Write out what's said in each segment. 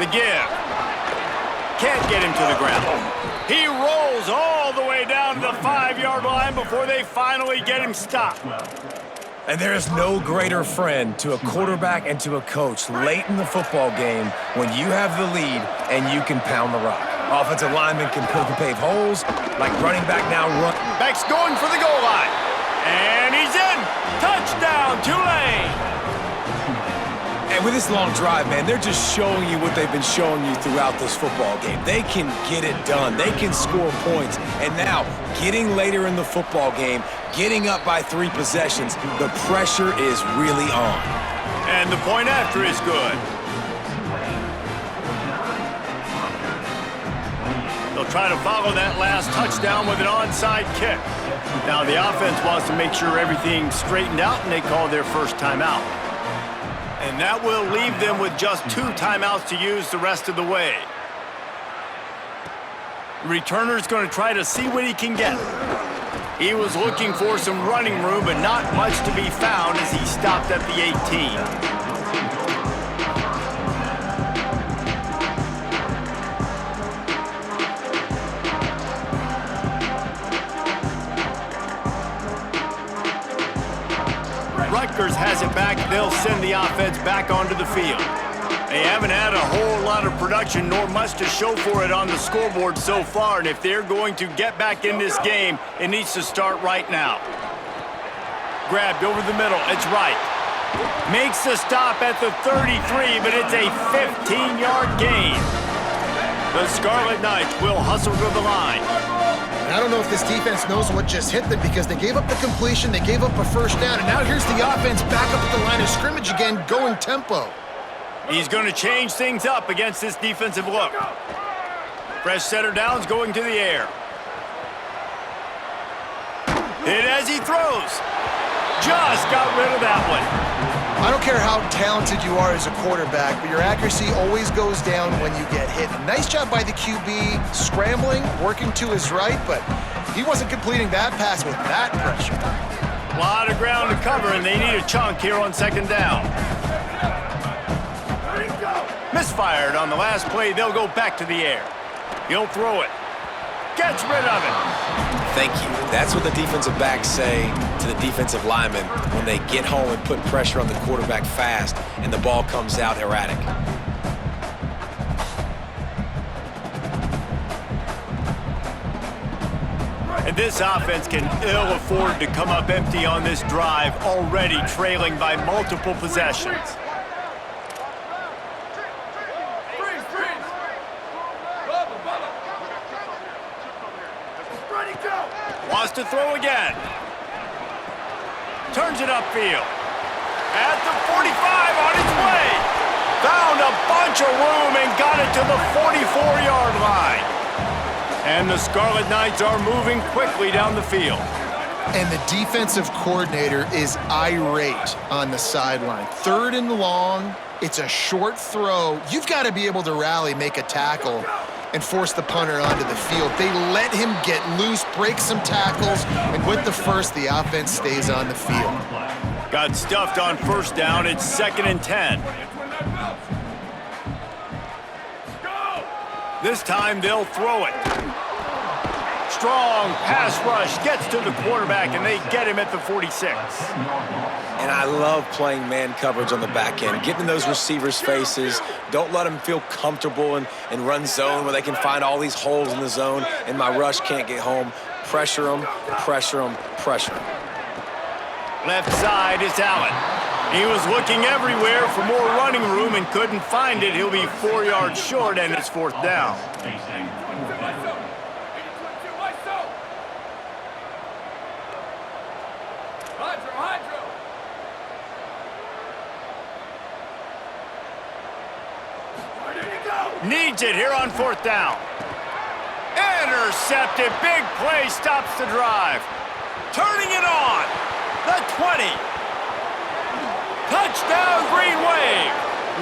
The give. Can't get him to the ground. He rolls all the way down to the 5-yard line before they finally get him stopped. And there is no greater friend to a quarterback and to a coach late in the football game when you have the lead and you can pound the rock. Offensive linemen can pave holes, like running back now run. Back's going for the goal line. And he's in. Touchdown, Tulane. And with this long drive, man, they're just showing you what they've been showing you throughout this football game. They can get it done. They can score points. And now, getting later in the football game, getting up by 3 possessions, the pressure is really on. And the point after is good. They'll try to follow that last touchdown with an onside kick. Now, the offense wants to make sure everything's straightened out, and they call their first timeout. And that will leave them with just 2 timeouts to use the rest of the way. Returner's going to try to see what he can get. He was looking for some running room, but not much to be found as he stopped at the 18. Rutgers has it back. They'll send the offense back onto the field. They haven't had a whole lot of production nor much to show for it on the scoreboard so far, and if they're going to get back in this game, it needs to start right now. Grabbed over the middle. It's right. Makes the stop at the 33, but it's a 15-yard gain. The Scarlet Knights will hustle to the line. I don't know if this defense knows what just hit them because they gave up the completion, they gave up a first down, and now here's the offense back up at the line of scrimmage again, going tempo. He's going to change things up against this defensive look. Fresh setter downs going to the air. Hit as he throws. Just got rid of that one. I don't care how talented you are as a quarterback, but your accuracy always goes down when you get hit. Nice job by the QB, scrambling, working to his right, but he wasn't completing that pass with that pressure. A lot of ground to cover, and they need a chunk here on second down. Misfired on the last play. They'll go back to the air. He'll throw it. Gets rid of it. Thank you. That's what the defensive backs say to the defensive linemen when they get home and put pressure on the quarterback fast and the ball comes out erratic. And this offense can ill afford to come up empty on this drive, already trailing by multiple possessions. Wants to throw again. Turns it upfield. At the 45 on its way. Found a bunch of room and got it to the 44-yard line. And the Scarlet Knights are moving quickly down the field. And the defensive coordinator is irate on the sideline. 3rd and long. It's a short throw. You've got to be able to rally, make a tackle, and force the punter onto the field. They let him get loose, break some tackles, and with the first, the offense stays on the field. Got stuffed on first down. It's 2nd and 10. This time they'll throw it. Strong pass rush gets to the quarterback, and they get him at the 46. And I love playing man coverage on the back end, getting in those receivers' faces. Don't let them feel comfortable and run zone where they can find all these holes in the zone and my rush can't get home. Pressure them, pressure them, pressure them. Left side is Allen. He was looking everywhere for more running room and couldn't find it. He'll be 4 yards short, and it's 4th down. Needs it here on 4th down. Intercepted. Big play stops the drive. Turning it on. The 20. Touchdown, Green Wave.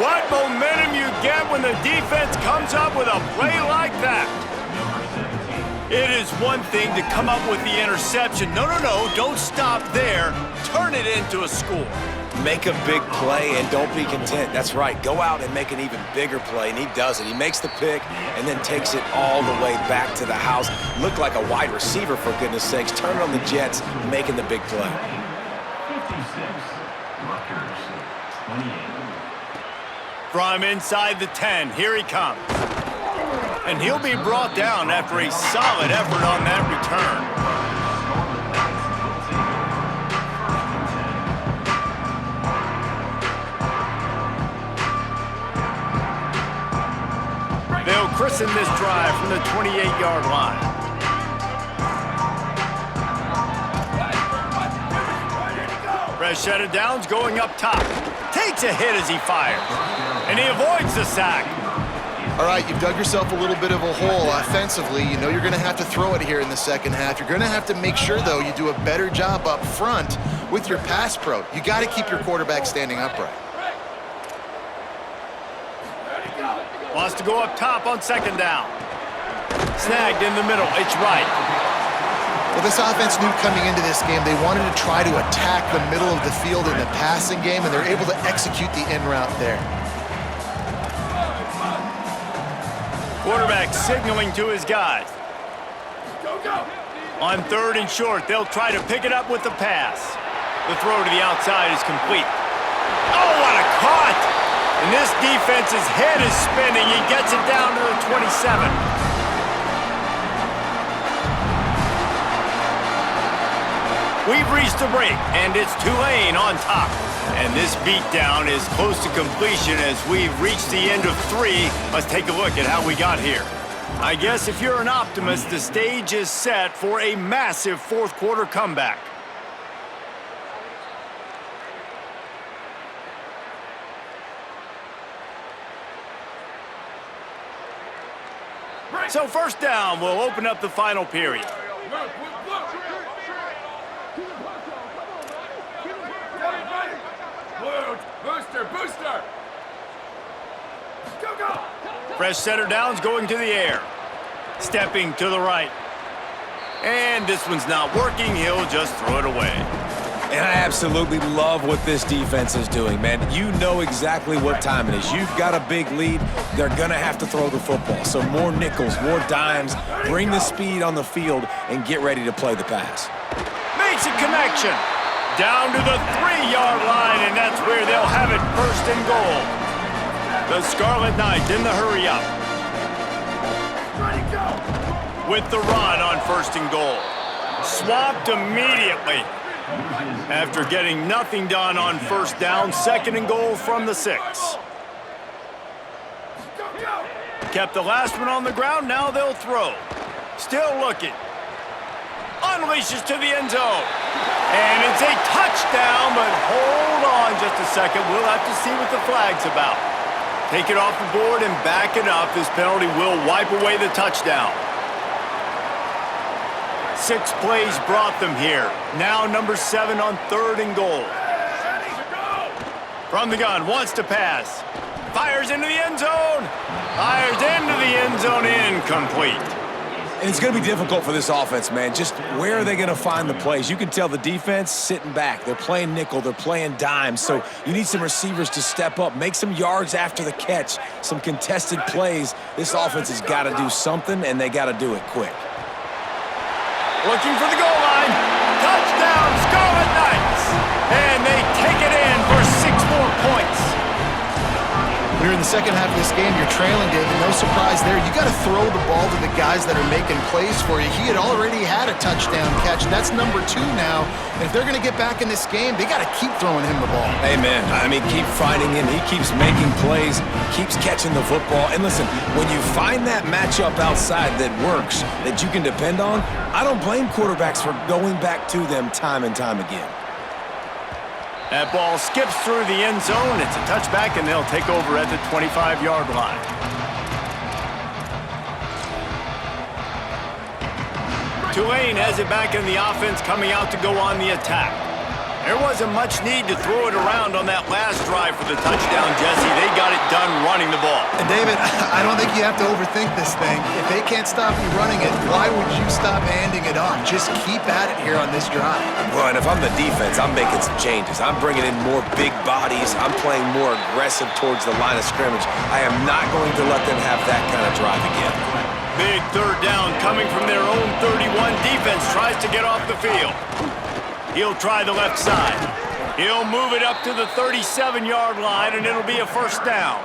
What momentum you get when the defense comes up with a play like that. It is one thing to come up with the interception. No, don't stop there. Turn it into a score. Make a big play and don't be content. That's right. Go out and make an even bigger play, and he does it. He makes the pick and then takes it all the way back to the house. Looked like a wide receiver, for goodness sakes. Turn it on the Jets, making the big play. 56, Rutgers, 28. From inside the 10, here he comes. And he'll be brought down after a solid effort on that return. They'll christen this drive from the 28-yard line. Fresh set of downs going up top. Takes a hit as he fires. And he avoids the sack. All right, you've dug yourself a little bit of a hole offensively. You know you're going to have to throw it here in the second half. You're going to have to make sure, though, you do a better job up front with your pass pro. You got to keep your quarterback standing upright. Wants to go up top on second down. Snagged in the middle. It's right. Well, this offense knew coming into this game they wanted to try to attack the middle of the field in the passing game, and they're able to execute the in route there. Quarterback signaling to his guys. On third and short, they'll try to pick it up with the pass. The throw to the outside is complete. Oh, what a caught! And this defense's head is spinning. He gets it down to the 27. We've reached the break, and it's Tulane on top. And this beatdown is close to completion as we've reached the end of 3. Let's take a look at how we got here. I guess if you're an optimist, the stage is set for a massive fourth quarter comeback. So first down will open up the final period. Booster! Go! Fresh setter downs going to the air. Stepping to the right. And this one's not working. He'll just throw it away. And I absolutely love what this defense is doing, man. You know exactly what time it is. You've got a big lead. They're going to have to throw the football. So more nickels, more dimes. Bring the speed on the field and get ready to play the pass. Makes a connection. Down to the 3-yard line, and that's where they'll have it first and goal. The Scarlet Knights in the hurry-up. With the run on first and goal. Swamped immediately. After getting nothing done on first down, second and goal from the 6. Kept the last one on the ground, now they'll throw. Still looking. Unleashes to the end zone. And it's a touchdown, but hold on just a second. We'll have to see what the flag's about. Take it off the board and back it up. This penalty will wipe away the touchdown. 6 plays brought them here. Now number 7 on third and goal. From the gun, wants to pass. Fires into the end zone. Fires into the end zone, incomplete. And it's going to be difficult for this offense, man. Just where are they going to find the plays? You can tell the defense sitting back. They're playing nickel. They're playing dime. So you need some receivers to step up, make some yards after the catch, some contested plays. This offense has got to do something, and they got to do it quick. Looking for the goal line. Touchdown, Scarlet Knights. And they take it in for 6 more points. When you're in the second half of this game, you're trailing, David. No surprise there. You got to throw the ball to the guys that are making plays for you. He had already had a touchdown catch. That's number 2 now. And if they're going to get back in this game, they got to keep throwing him the ball. Amen. I mean, keep finding him. He keeps making plays, keeps catching the football. And listen, when you find that matchup outside that works, that you can depend on, I don't blame quarterbacks for going back to them time and time again. That ball skips through the end zone. It's a touchback, and they'll take over at the 25-yard line. Tulane has it back in the offense, coming out to go on the attack. There wasn't much need to throw it around on that last drive for the touchdown, Jesse. They got it done running the ball. And David, I don't think you have to overthink this thing. If they can't stop you running it, why would you stop handing it off? Just keep at it here on this drive. Well, and if I'm the defense, I'm making some changes. I'm bringing in more big bodies. I'm playing more aggressive towards the line of scrimmage. I am not going to let them have that kind of drive again. Big third down coming from their own 31. Defense tries to get off the field. He'll try the left side. He'll move it up to the 37-yard line, and it'll be a first down.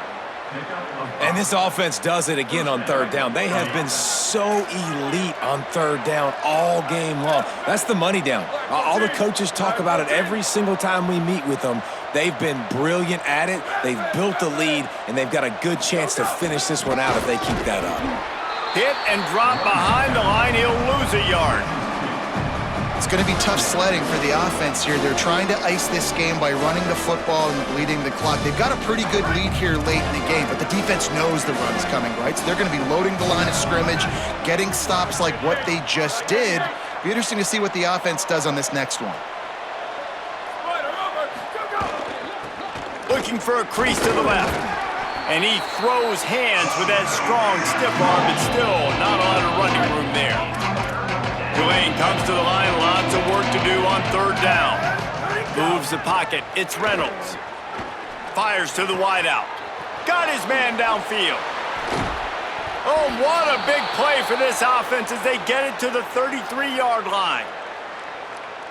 And this offense does it again on third down. They have been so elite on third down all game long. That's the money down. All the coaches talk about it every single time we meet with them. They've been brilliant at it. They've built the lead, and they've got a good chance to finish this one out if they keep that up. Hit and drop behind the line. He'll lose a yard. It's going to be tough sledding for the offense here. They're trying to ice this game by running the football and bleeding the clock. They've got a pretty good lead here late in the game, but the defense knows the run's coming, right? So they're going to be loading the line of scrimmage, getting stops like what they just did. Be interesting to see what the offense does on this next one. Looking for a crease to the left. And he throws hands with that strong, stiff arm, but still not a lot of running room there. Tulane comes to the line, lots of work to do on third down. Moves the pocket, it's Reynolds. Fires to the wideout. Got his man downfield. Oh, what a big play for this offense as they get it to the 33-yard line.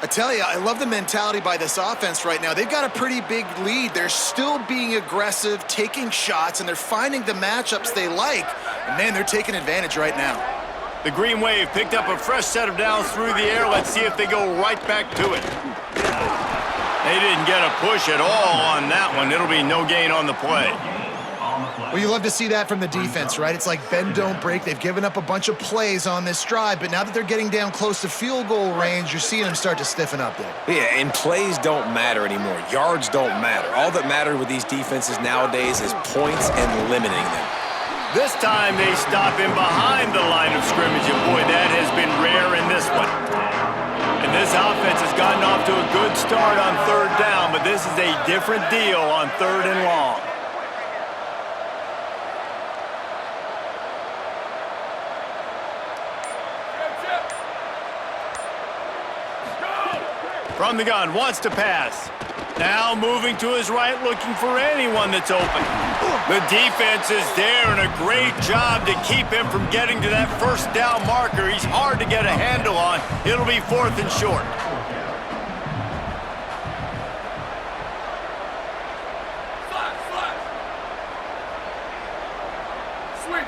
I tell you, I love the mentality by this offense right now. They've got a pretty big lead. They're still being aggressive, taking shots, and they're finding the matchups they like. And man, they're taking advantage right now. The Green Wave picked up a fresh set of downs through the air. Let's see if they go right back to it. They didn't get a push at all on that one. It'll be no gain on the play. Well, you love to see that from the defense, right? It's like bend, don't break. They've given up a bunch of plays on this drive, but now that they're getting down close to field goal range, you're seeing them start to stiffen up there. Yeah, and plays don't matter anymore. Yards don't matter. All that matters with these defenses nowadays is points and limiting them. This time they stop him behind the line of scrimmage, and boy, that has been rare in this one. And this offense has gotten off to a good start on third down, but this is a different deal on third and long. From the gun, wants to pass. Now moving to his right, looking for anyone that's open. The defense is there, and a great job to keep him from getting to that first down marker. He's hard to get a handle on. It'll be fourth and short.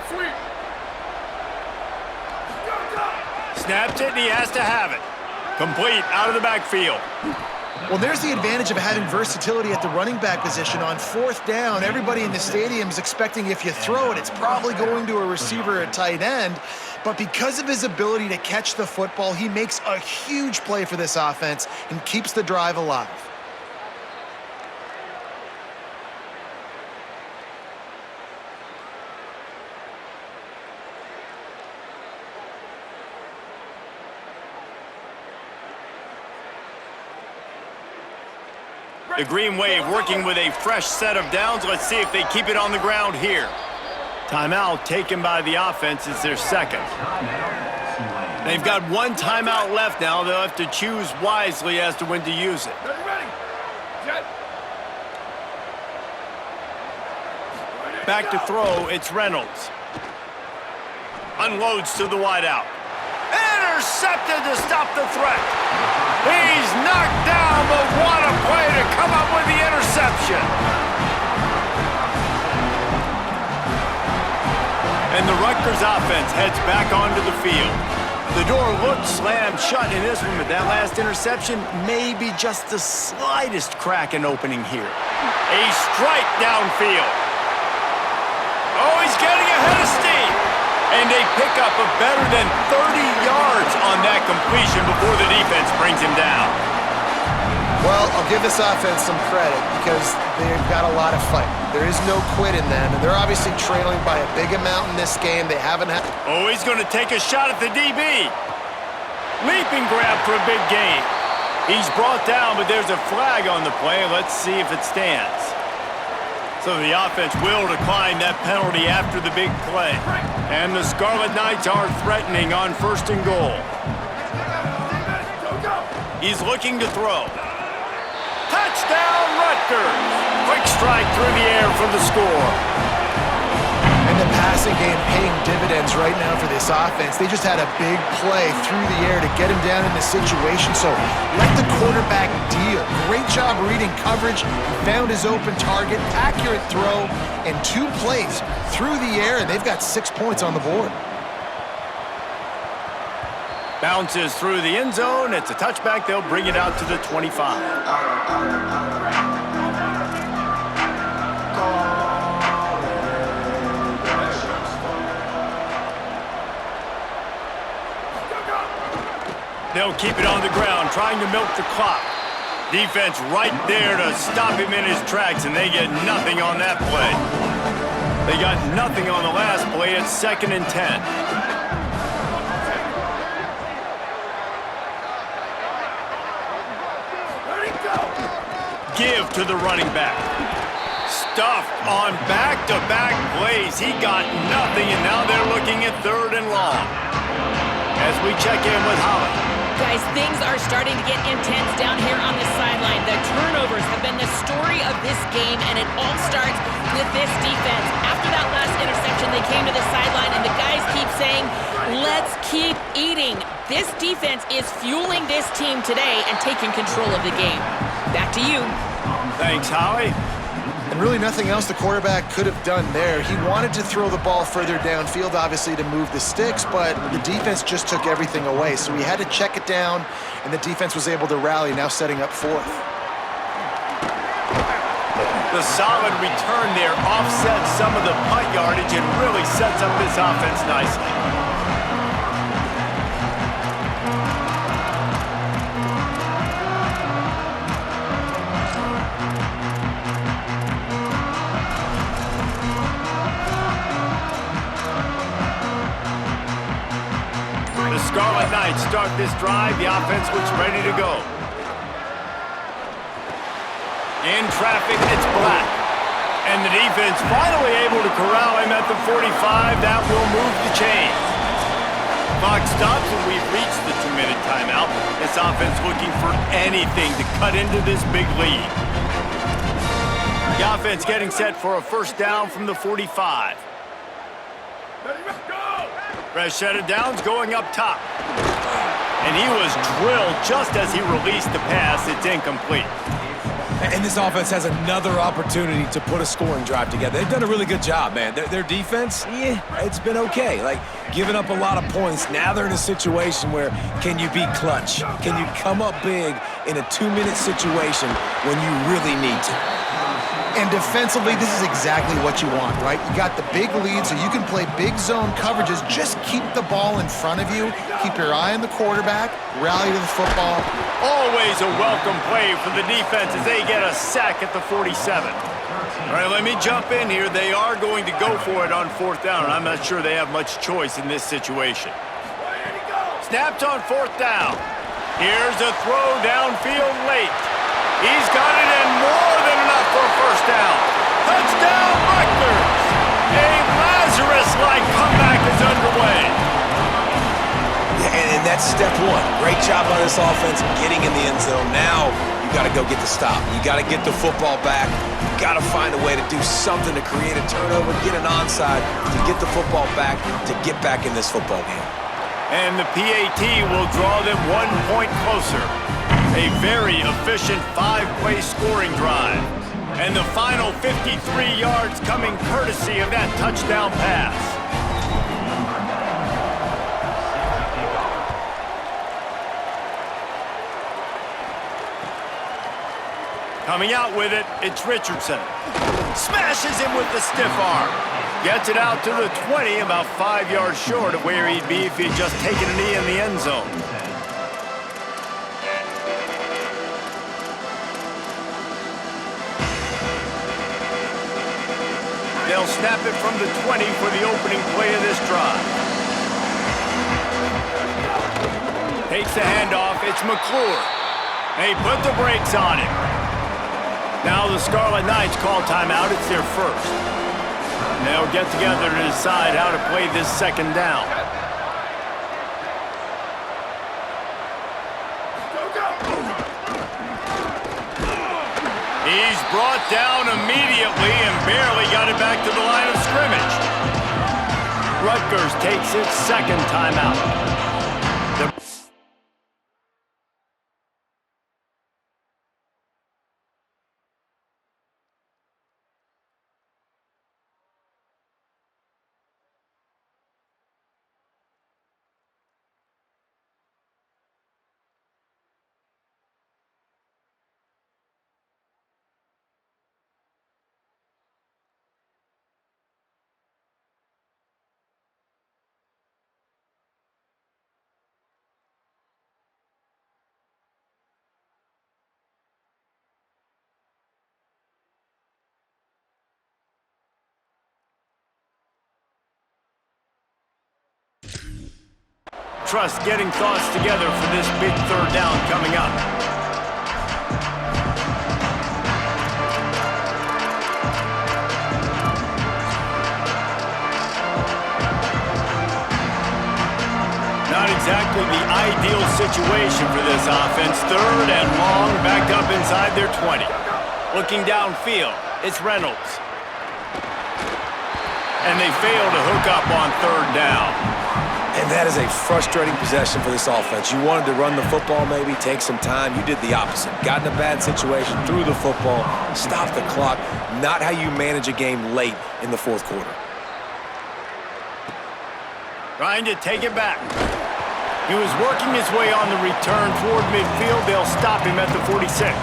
Sweep. Snaps it, and he has to have it. Complete out of the backfield. Well, there's the advantage of having versatility at the running back position. On fourth down, everybody in the stadium is expecting if you throw it, it's probably going to a receiver or tight end. But because of his ability to catch the football, he makes a huge play for this offense and keeps the drive alive. The Green Wave working with a fresh set of downs. Let's see if they keep it on the ground here. Timeout taken by the offense. It's their second. They've got one timeout left now. They'll have to choose wisely as to when to use it. Back to throw, it's Reynolds. Unloads to the wideout. Intercepted to stop the threat. He's knocked down, but what a play to come up with the interception. And the Rutgers offense heads back onto the field. The door looked slammed shut in this one, but that last interception may be just the slightest crack in opening here. A strike downfield. Oh, he's getting ahead of steam. And they pick up a better than 30 yards on that completion before the defense brings him down. Well, I'll give this offense some credit because they've got a lot of fight. There is no quit in them, and they're obviously trailing by a big amount in this game. They haven't had... Oh, he's going to take a shot at the DB. Leaping grab for a big gain. He's brought down, but there's a flag on the play. Let's see if it stands. So the offense will decline that penalty after the big play. And the Scarlet Knights are threatening on 1st and goal. He's looking to throw. Touchdown, Rutgers! Quick strike through the air for the score. And the passing game paying dividends right now for this offense. They just had a big play through the air to get him down in the situation. So let the quarterback deal. Great job reading coverage. Found his open target. Accurate throw. And 2 plays through the air, and they've got 6 points on the board. Bounces through the end zone. It's a touchback. They'll bring it out to the 25. They'll keep it on the ground, trying to milk the clock. Defense right there to stop him in his tracks, and they get nothing on that play. They got nothing on the last play. It's 2nd and 10. Give to the running back. Stuffed on back-to-back plays. He got nothing, and now they're looking at 3rd and long. As we check in with Holly. Guys, things are starting to get intense down here on the sideline. The turnovers have been the story of this game, and it all starts with this defense. After that last interception, they came to the sideline, and the guys keep saying, let's keep eating. This defense is fueling this team today and taking control of the game. Back to you. Thanks, Holly. And really nothing else the quarterback could have done there. He wanted to throw the ball further downfield, obviously, to move the sticks, but the defense just took everything away. So he had to check it down, and the defense was able to rally, now setting up 4th. The solid return there offsets some of the punt yardage and really sets up this offense nicely. Scarlet Knights start this drive. The offense looks ready to go. In traffic, it's Black. And the defense finally able to corral him at the 45. That will move the chains. Clock stops and we've reached the 2-minute timeout. This offense looking for anything to cut into this big lead. The offense getting set for a 1st down from the 45. Fresh set of downs going up top. And he was drilled just as he released the pass. It's incomplete. And this offense has another opportunity to put a scoring drive together. They've done a really good job, man. Their defense, it's been okay. Like, giving up a lot of points. Now they're in a situation where can you be clutch? Can you come up big in a 2-minute situation when you really need to? And defensively, this is exactly what you want, right? You got the big lead, so you can play big zone coverages. Just keep the ball in front of you. Keep your eye on the quarterback. Rally to the football. Always a welcome play for the defense as they get a sack at the 47. All right, let me jump in here. They are going to go for it on 4th down, and I'm not sure they have much choice in this situation. Snapped on 4th down. Here's a throw downfield late. He's got it in more than enough for a 1st down. Touchdown, Rutgers! A Lazarus-like comeback is underway. Yeah, and that's step 1. Great job by this offense getting in the end zone. Now you got to go get the stop. You got to get the football back. You got to find a way to do something to create a turnover, get an onside, to get the football back, to get back in this football game. And the PAT will draw them 1 point closer. A very efficient 5-play scoring drive. And the final 53 yards coming courtesy of that touchdown pass. Coming out with it, it's Richardson. Smashes him with the stiff arm. Gets it out to the 20, about 5 yards short of where he'd be if he'd just taken a knee in the end zone. They'll snap it from the 20 for the opening play of this drive. Takes the handoff. It's McClure. They put the brakes on him. Now the Scarlet Knights call timeout. It's their first. And they'll get together to decide how to play this second down. He's brought down immediately and barely got it back to the line of scrimmage. Rutgers takes its second timeout. Trust getting thoughts together for this big third down coming up. Not exactly the ideal situation for this offense. Third and long, back up inside their 20. Looking downfield, it's Reynolds. And they fail to hook up on third down. And that is a frustrating possession for this offense. You wanted to run the football, maybe take some time. You did the opposite. Got in a bad situation, threw the football, stopped the clock. Not how you manage a game late in the fourth quarter. Trying to take it back. He was working his way on the return toward midfield. They'll stop him at the 46.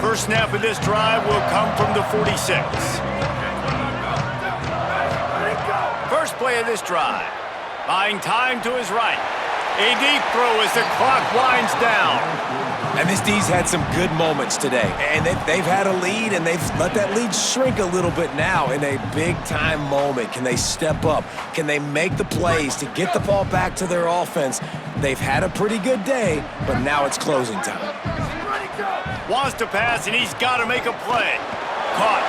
First snap of this drive will come from the 46. First play of this drive. Buying time to his right. A deep throw as the clock winds down. And this D's had some good moments today. And they've had a lead, and they've let that lead shrink a little bit now in a big-time moment. Can they step up? Can they make the plays to get the ball back to their offense? They've had a pretty good day, but now it's closing time. Wants to pass, and he's got to make a play. Caught.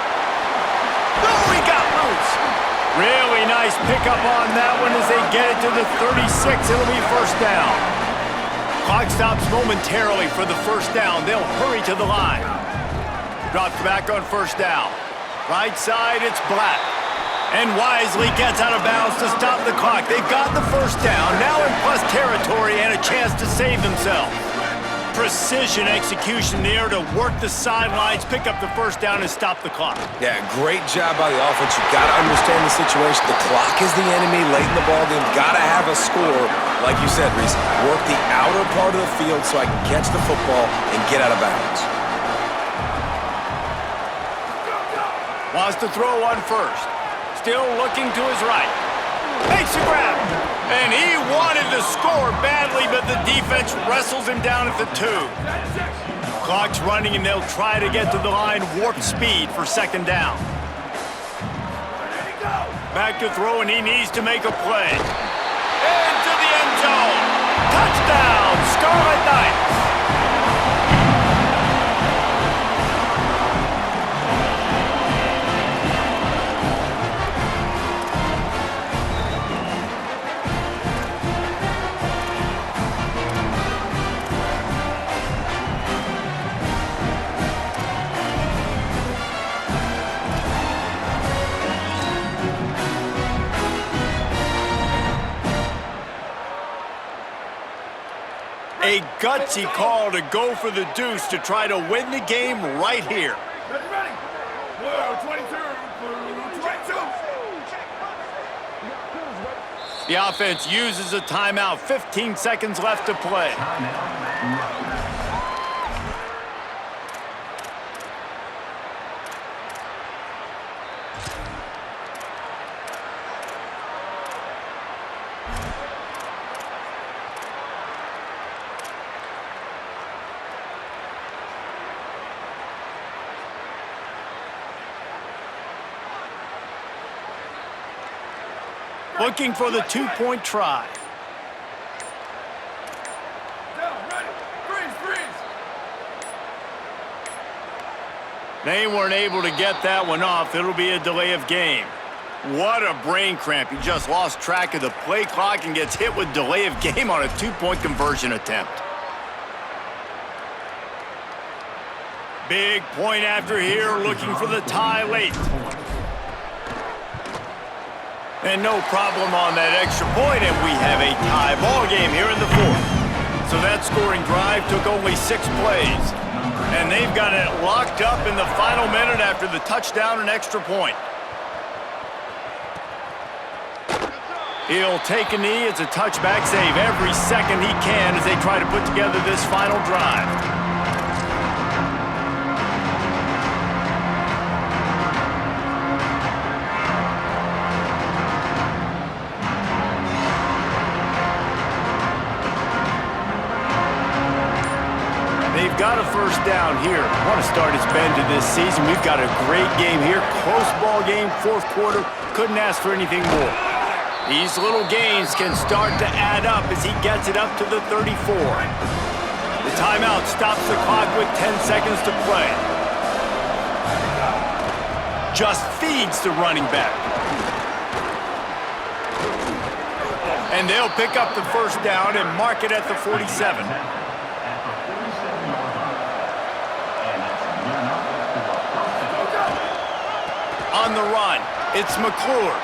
Oh, he got loose. Really nice pickup on that one as they get it to the 36. It'll be first down. Clock stops momentarily for the first down. They'll hurry to the line. Dropped back on first down. Right side, it's Black. And wisely gets out of bounds to stop the clock. They've got the first down, now in plus territory and a chance to save themselves. Precision execution there to work the sidelines, pick up the first down, and stop the clock. Yeah, great job by the offense. You got to understand the situation. The clock is the enemy late in the ball game. Got to have a score. Like you said, Reese, work the outer part of the field so I can catch the football and get out of bounds. Wants to throw on first. Still looking to his right. Makes a grab. And he wanted to score badly, but the defense wrestles him down at the 2. Clock's running, and they'll try to get to the line warp speed for second down. Back to throw, and he needs to make a play. Into the end zone. Touchdown, Scarlet Knights. A gutsy call to go for the deuce to try to win the game right here. Ready. Blue 22. Blue 22. The offense uses a timeout. 15 seconds left to play. looking for the two-point try. Down, ready. Freeze. They weren't able to get that one off. It'll be a delay of game. What a brain cramp. He just lost track of the play clock and gets hit with delay of game on a two-point conversion attempt. Big point after here, looking for the tie late. And no problem on that extra point, and we have a tie ball game here in the fourth. So that scoring drive took only 6 plays. And they've got it locked up in the final minute after the touchdown and extra point. He'll take a knee. It's a touchback save every second he can as they try to put together this final drive. They've got a first down here. Want to start his bend to this season. We've got a great game here. Close ball game, fourth quarter. Couldn't ask for anything more. These little gains can start to add up as he gets it up to the 34. The timeout stops the clock with 10 seconds to play. Just feeds the running back. And they'll pick up the first down and mark it at the 47. On the run, it's McClure.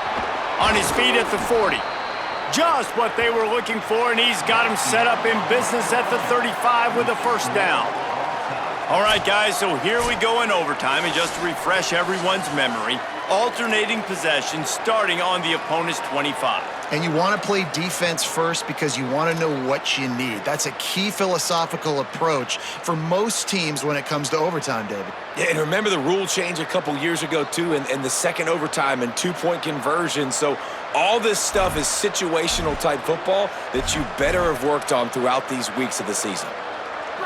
On his feet at the 40. Just what they were looking for, and he's got him set up in business at the 35 with a first down. All right, guys, so here we go in overtime, and just to refresh everyone's memory, alternating possession starting on the opponent's 25. And you want to play defense first because you want to know what you need. That's a key philosophical approach for most teams when it comes to overtime, David. Yeah, and remember the rule change a couple years ago, too, and the second overtime and two-point conversion. So all this stuff is situational-type football that you better have worked on throughout these weeks of the season.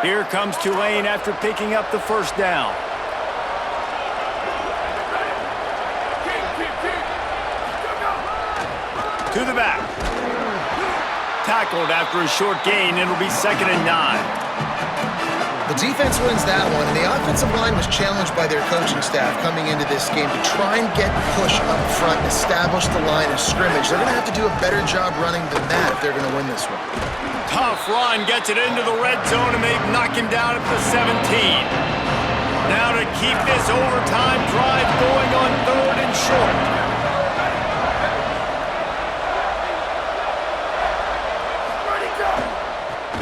Here comes Tulane after picking up the first down. To the back. Tackled after a short gain. It'll be 2nd and 9. The defense wins that one, and the offensive line was challenged by their coaching staff coming into this game to try and get push up front and establish the line of scrimmage. They're going to have to do a better job running than that if they're going to win this one. Tough run, gets it into the red zone, and they knock him down at the 17. Now to keep this overtime drive going on 3rd and short.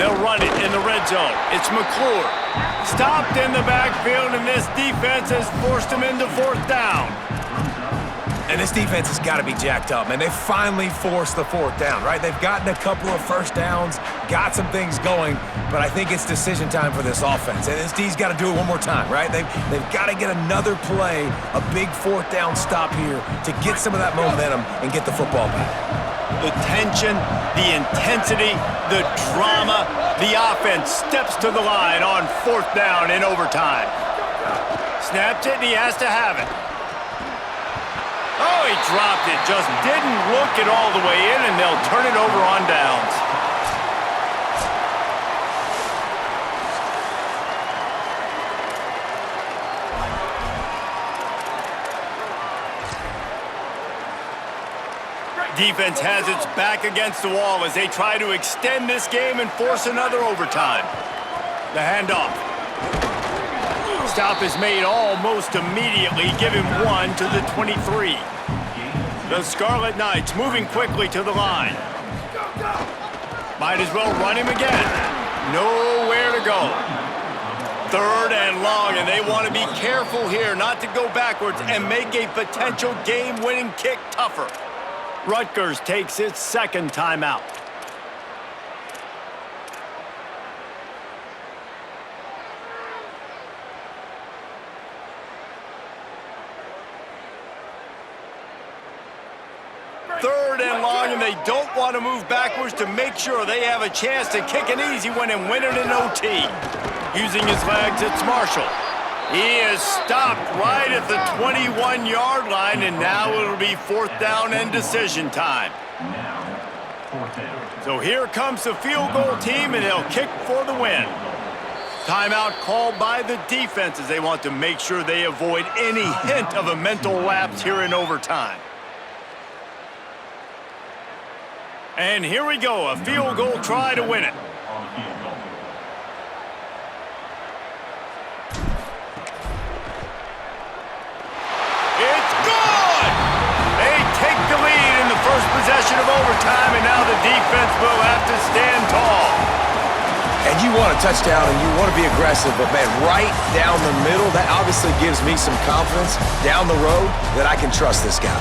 They'll run it in the red zone. It's McClure. Stopped in the backfield, and this defense has forced him into 4th down. And this defense has got to be jacked up, man. They finally forced the 4th down, right? They've gotten a couple of first downs, got some things going, but I think it's decision time for this offense. And this D's got to do it one more time, right? They've got to get another play, a big 4th down stop here to get some of that momentum and get the football back. The tension, the intensity, the drama, the offense steps to the line on 4th down in overtime. Snapped it, and he has to have it. Oh, he dropped it. Just didn't look it all the way in, and they'll turn it over on downs. Defense has its back against the wall as they try to extend this game and force another overtime. The handoff. Stop is made almost immediately, giving 1 to the 23. The Scarlet Knights moving quickly to the line. Might as well run him again. Nowhere to go. 3rd and long, and they want to be careful here not to go backwards and make a potential game-winning kick tougher. Rutgers takes its 2nd timeout. Third and long, and they don't want to move backwards to make sure they have a chance to kick an easy one and win it in OT. Using his legs, it's Marshall. He is stopped right at the 21-yard line, and now it'll be 4th down and decision time. Now, 4th down. So here comes the field goal team, and they'll kick for the win. Timeout called by the defense as they want to make sure they avoid any hint of a mental lapse here in overtime. And here we go, a field goal try to win it. On the field goal. It's good! They take the lead in the first possession of overtime, and now the defense will have to stand tall. And you want a touchdown and you want to be aggressive, but man, right down the middle, that obviously gives me some confidence down the road that I can trust this guy.